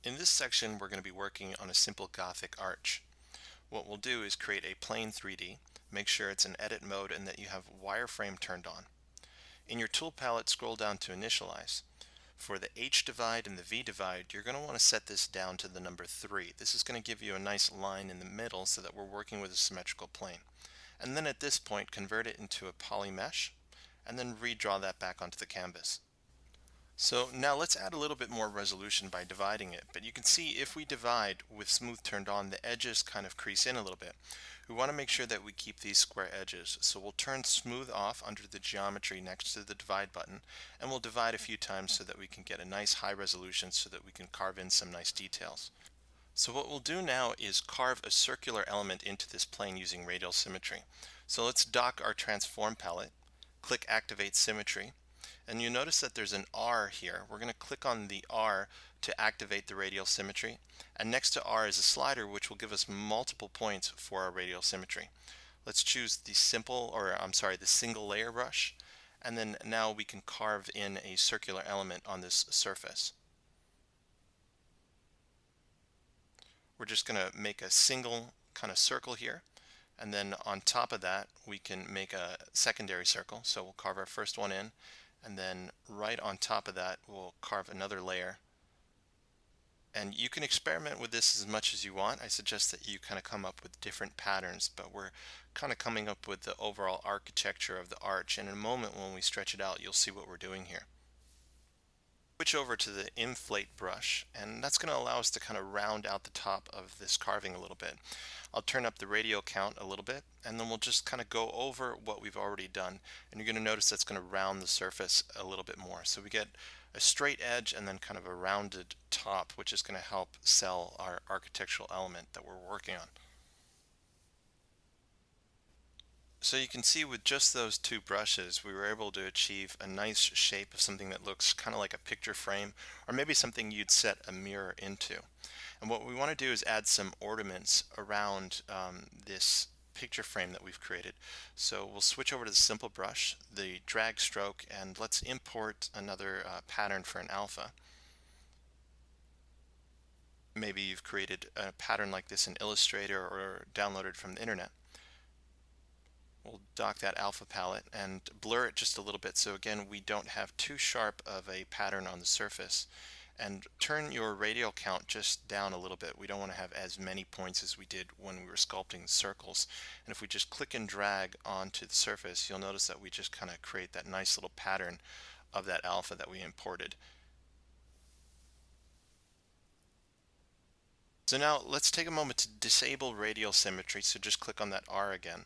In this section, we're going to be working on a simple Gothic arch. What we'll do is create a plane 3D, make sure it's in edit mode and that you have wireframe turned on. In your tool palette, scroll down to initialize. For the H divide and the V divide, you're going to want to set this down to the number 3. This is going to give you a nice line in the middle so that we're working with a symmetrical plane. And then at this point, convert it into a poly mesh, and then redraw that back onto the canvas. So now let's add a little bit more resolution by dividing it. But you can see if we divide with smooth turned on, the edges kind of crease in a little bit. We want to make sure that we keep these square edges. So we'll turn smooth off under the geometry next to the divide button, and we'll divide a few times so that we can get a nice high resolution so that we can carve in some nice details. So what we'll do now is carve a circular element into this plane using radial symmetry. So let's dock our transform palette, click activate symmetry, and you notice that there's an R here. We're going to click on the R to activate the radial symmetry, and next to R is a slider which will give us multiple points for our radial symmetry. Let's choose the the single layer brush, and then now we can carve in a circular element on this surface. We're just going to make a single kind of circle here, and then on top of that we can make a secondary circle. So we'll carve our first one in, and then right on top of that we'll carve another layer. And you can experiment with this as much as you want. I suggest that you kind of come up with different patterns, but we're kind of coming up with the overall architecture of the arch, and in a moment when we stretch it out you'll see what we're doing here. Switch over to the inflate brush, and that's going to allow us to kind of round out the top of this carving a little bit. I'll turn up the radial count a little bit, and then we'll just kind of go over what we've already done, and you're going to notice that's going to round the surface a little bit more. So we get a straight edge and then kind of a rounded top, which is going to help sell our architectural element that we're working on. So you can see with just those two brushes we were able to achieve a nice shape of something that looks kind of like a picture frame, or maybe something you'd set a mirror into. And what we want to do is add some ornaments around this picture frame that we've created. So we'll switch over to the simple brush, the drag stroke, and let's import another pattern for an alpha. Maybe you've created a pattern like this in Illustrator or downloaded from the internet. We'll dock that alpha palette and blur it just a little bit so again we don't have too sharp of a pattern on the surface. And turn your radial count just down a little bit. We don't want to have as many points as we did when we were sculpting the circles. And if we just click and drag onto the surface, you'll notice that we just kind of create that nice little pattern of that alpha that we imported. So now let's take a moment to disable radial symmetry. So just click on that R again,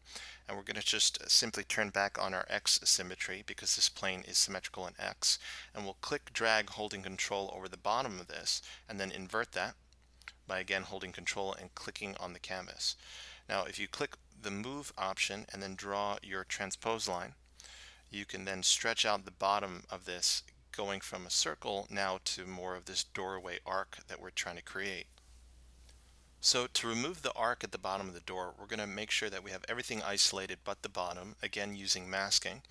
and we're going to just simply turn back on our X symmetry because this plane is symmetrical in X, and we'll click drag holding control over the bottom of this and then invert that by again holding control and clicking on the canvas. Now if you click the move option and then draw your transpose line, you can then stretch out the bottom of this, going from a circle now to more of this doorway arc that we're trying to create. So to remove the arc at the bottom of the door, we're going to make sure that we have everything isolated but the bottom, again using masking.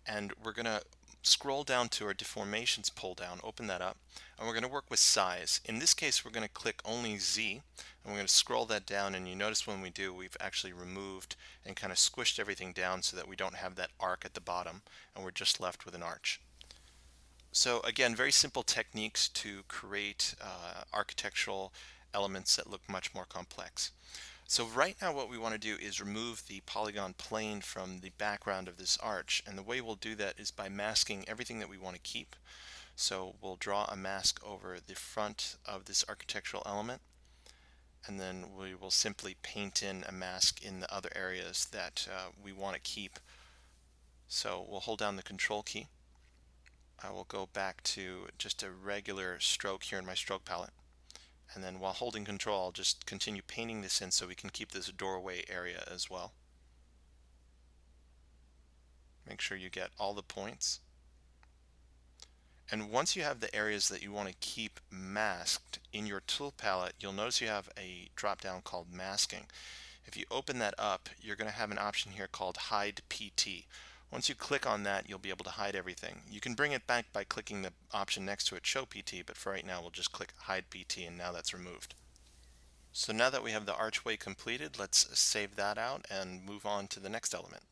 And we're going to scroll down to our deformations pull down, open that up, and we're going to work with size. In this case we're going to click only Z, and we're going to scroll that down, and you notice when we do we've actually removed and kind of squished everything down so that we don't have that arc at the bottom and we're just left with an arch. So again, very simple techniques to create architectural elements that look much more complex. So right now what we want to do is remove the polygon plane from the background of this arch, and the way we'll do that is by masking everything that we want to keep. So we'll draw a mask over the front of this architectural element, and then we will simply paint in a mask in the other areas that we want to keep. So we'll hold down the control key. I will go back to just a regular stroke here in my stroke palette. And then while holding control, I'll just continue painting this in so we can keep this doorway area as well. Make sure you get all the points. And once you have the areas that you want to keep masked in your tool palette, you'll notice you have a drop down called masking. If you open that up, you're going to have an option here called hide PT. Once you click on that, you'll be able to hide everything. You can bring it back by clicking the option next to it, Show PT, but for right now we'll just click Hide PT, and now that's removed. So now that we have the archway completed, let's save that out and move on to the next element.